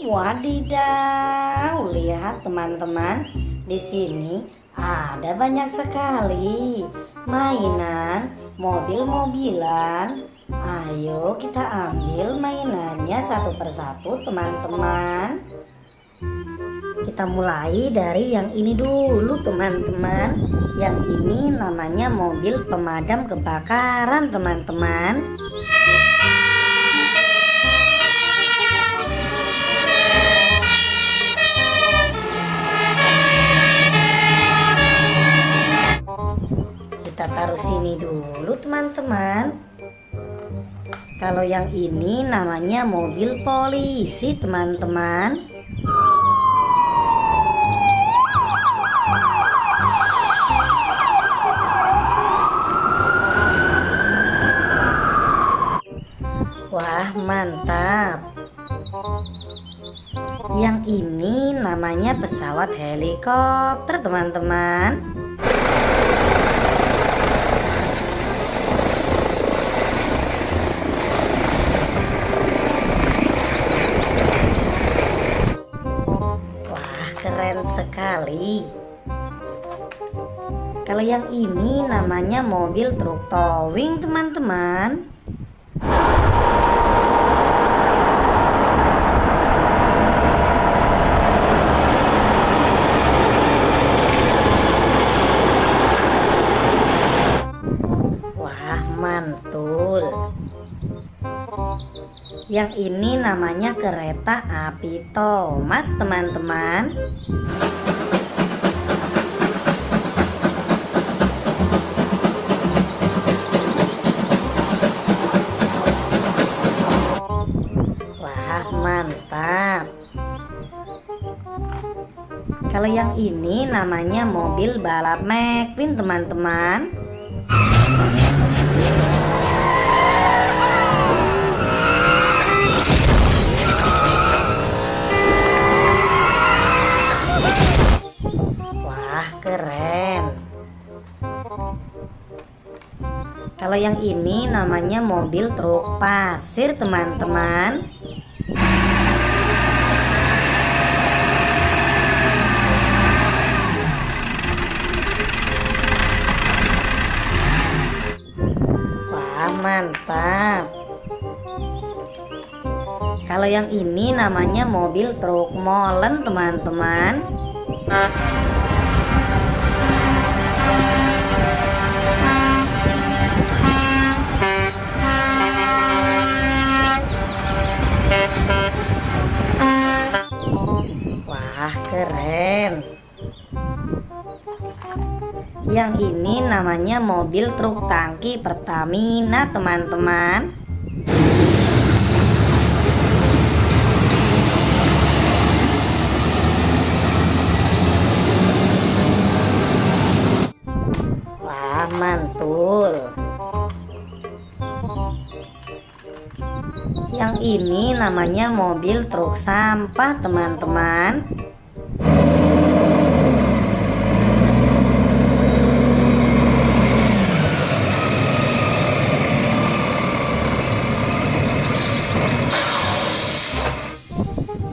Wadidaw, lihat teman-teman, di sini ada banyak sekali mainan mobil-mobilan. Ayo kita ambil mainannya satu persatu teman-teman. Kita mulai dari yang ini dulu teman-teman. Yang ini namanya mobil pemadam kebakaran teman-teman. Kita taruh sini dulu teman-teman. Kalau yang ini namanya mobil polisi teman-teman. Wah, mantap. Yang ini namanya pesawat helikopter teman-teman. Keren sekali. Kalau yang ini namanya mobil truk towing teman-teman. Wah, mantul. Yang ini namanya kereta api Thomas teman-teman. Wah, mantap. Kalau yang ini namanya mobil balap McQueen teman-teman. Keren. Kalau yang ini namanya mobil truk pasir teman-teman. Wah, mantap. Kalau yang ini namanya mobil truk molen teman-teman. Wah, keren. Yang ini namanya mobil truk tangki Pertamina teman-teman. Wah, mantul. Yang ini namanya mobil truk sampah teman-teman.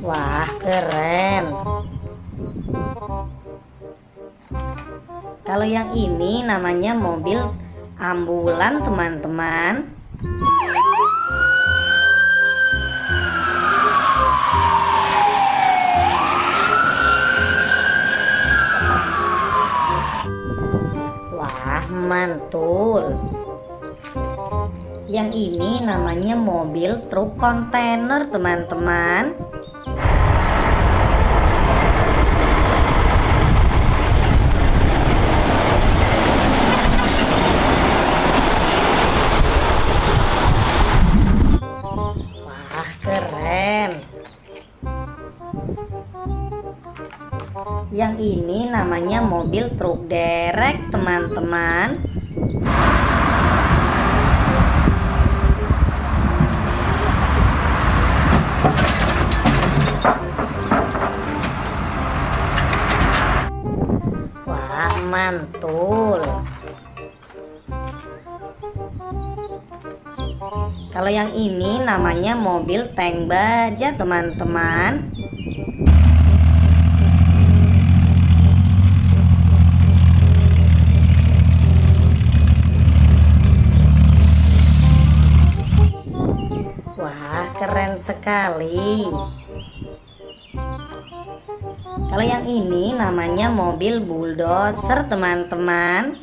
Wah, keren. Kalau yang ini namanya mobil ambulan teman-teman. Wah, mantul. Yang ini namanya mobil truk kontainer teman-teman. Wah, keren. Yang ini namanya mobil truk derek teman-teman. Wah, mantul. Kalau yang ini namanya mobil tank baja teman-teman. Wah, keren sekali. Kalau yang ini namanya mobil bulldozer teman-teman.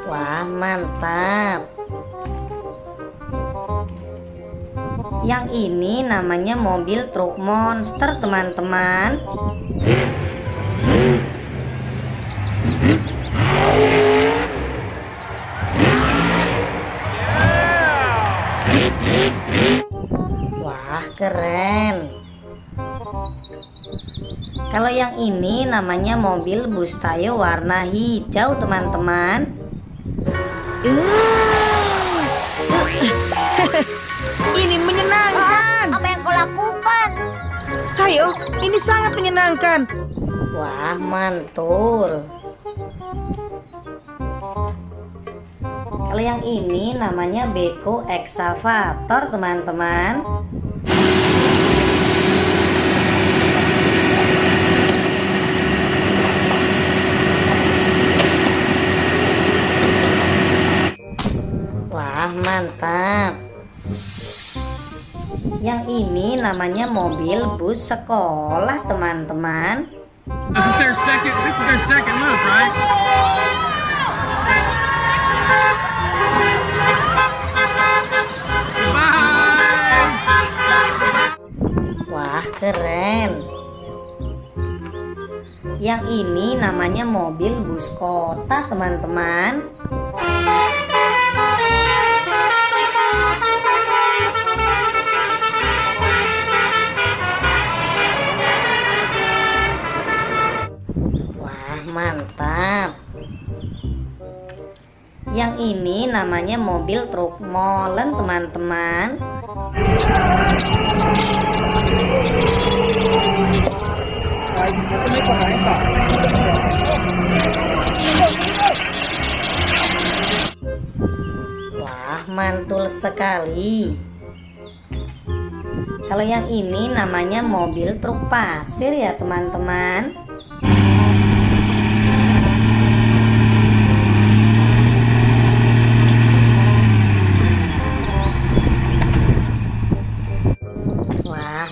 Wah, mantap. Yang ini namanya mobil truk monster teman-teman. Wah, keren. Kalau yang ini namanya mobil bus Tayo warna hijau teman-teman. Ini menyenangkan. Apa yang kau lakukan? Tayo, ini sangat menyenangkan. Wah, mantul. Kalau yang ini namanya beko eksavator teman-teman. Wah, mantap. Yang ini namanya mobil bus sekolah teman-teman. This is their second move, right? Bye. Wah, keren. Yang ini namanya mobil bus kota teman-teman. Mantap. Yang ini namanya mobil truk molen teman-teman. Wah, mantul sekali. Kalau yang ini namanya mobil truk pasir ya teman-teman.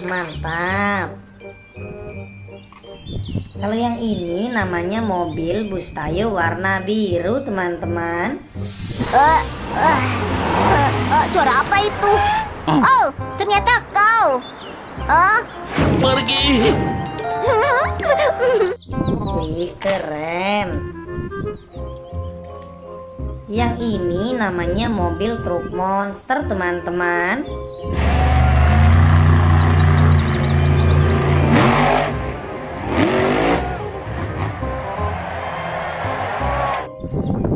Mantap. Kalau yang ini namanya mobil bus Tayo warna biru teman-teman. Suara apa itu? Oh, ternyata kau. Pergi. Wih, keren. Yang ini namanya mobil truk monster teman-teman.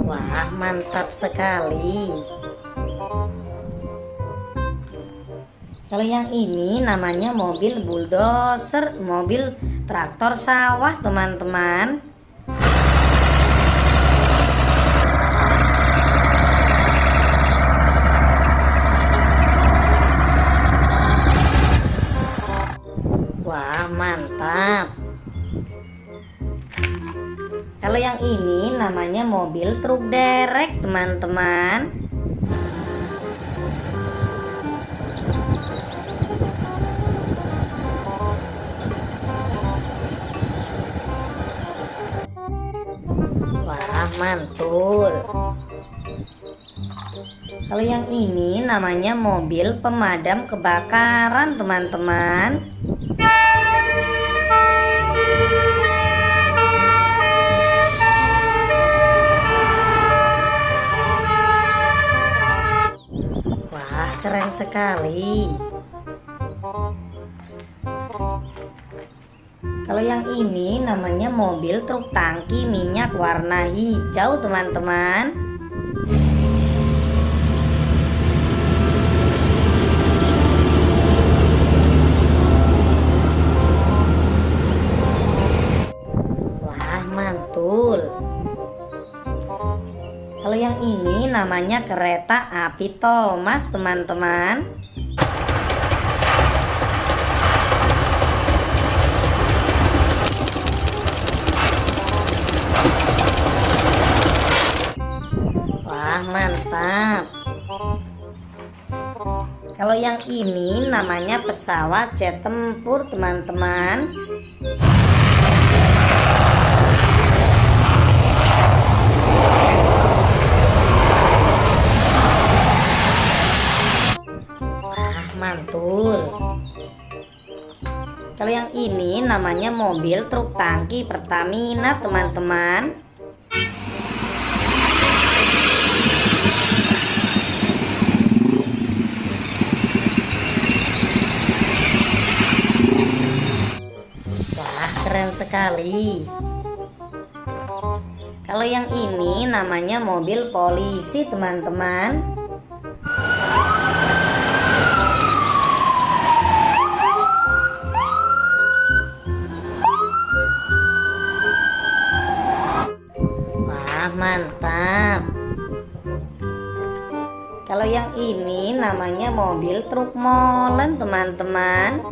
Wah, mantap sekali. Kalau yang ini namanya mobil bulldozer, mobil traktor sawah teman-teman. Wah, mantap. Kalau yang ini namanya mobil truk derek teman-teman. Wah, mantul. Kalau yang ini namanya mobil pemadam kebakaran teman-teman. Keren sekali. Kalau yang ini namanya mobil truk tangki minyak warna hijau teman-teman. mantul. Kalau yang ini namanya kereta api Thomas, teman-teman. Wah, mantap. Kalau yang ini namanya pesawat jet tempur, teman-teman. Wah, mantul. Kalau yang ini namanya mobil truk tangki Pertamina, teman-teman. Wah, keren sekali. Kalau yang ini namanya mobil polisi, teman-teman. Wah, mantap. Kalau yang ini namanya mobil truk molen, teman-teman.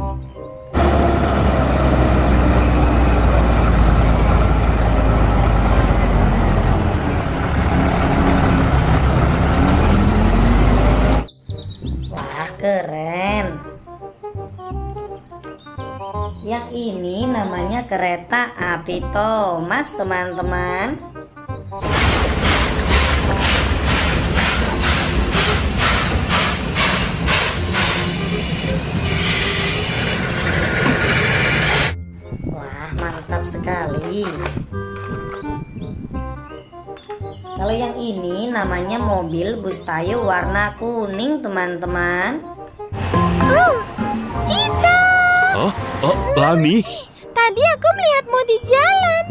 Keren. Yang ini namanya kereta api Thomas, teman-teman. Wah, mantap sekali. Kalau yang ini namanya mobil bus Tayo warna kuning, teman-teman. Cinta! Lani? Tadi aku melihatmu di jalan.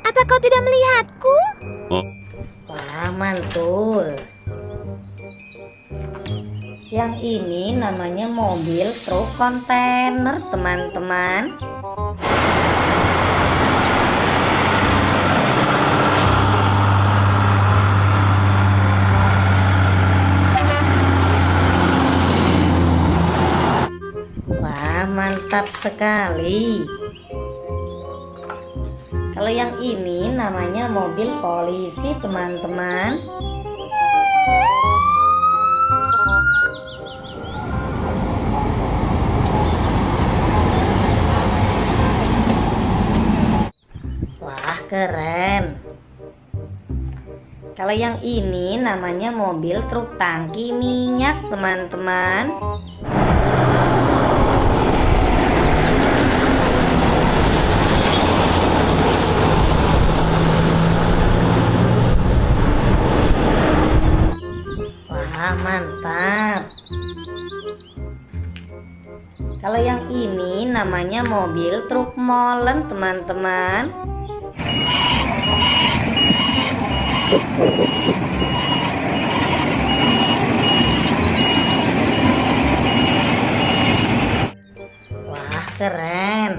Apa kau tidak melihatku? Wah, mantul. Yang ini namanya mobil truk kontainer, teman-teman. Mantap sekali. Kalau yang ini namanya mobil polisi, teman-teman. Wah, keren. Kalau yang ini namanya mobil truk tangki minyak, teman-teman. Mantap. Kalau yang ini namanya mobil truk molen, teman-teman. Wah, keren.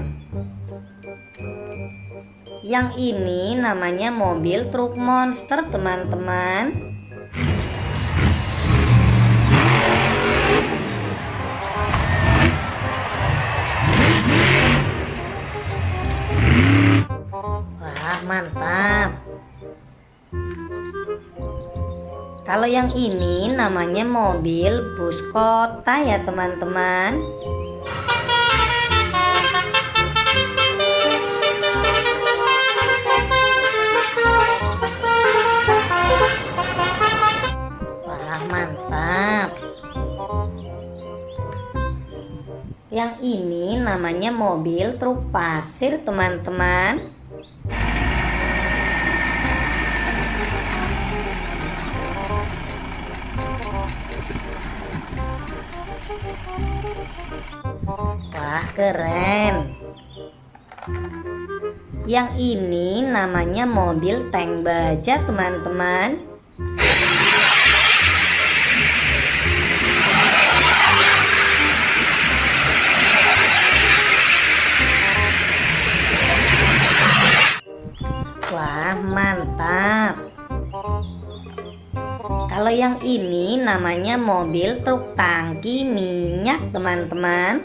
Yang ini namanya mobil truk monster, teman-teman. Wah, mantap. Kalau yang ini namanya mobil bus kota ya, teman-teman. Wah, mantap. Yang ini namanya mobil truk pasir, teman-teman. Wah, keren. Yang ini namanya mobil tank baja, teman-teman. Wah, mantap. Kalau yang ini namanya mobil truk tangki minyak teman-teman.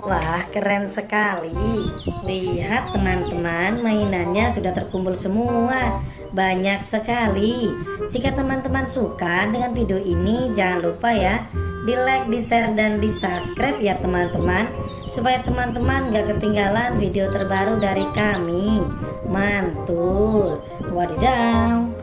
Wah, keren sekali. Lihat teman-teman, mainannya sudah terkumpul semua. Banyak sekali. Jika teman-teman suka dengan video ini, jangan lupa ya, di like, di share, dan di subscribe ya teman-teman, supaya teman-teman gak ketinggalan video terbaru dari kami. Mantul. Wadidaw.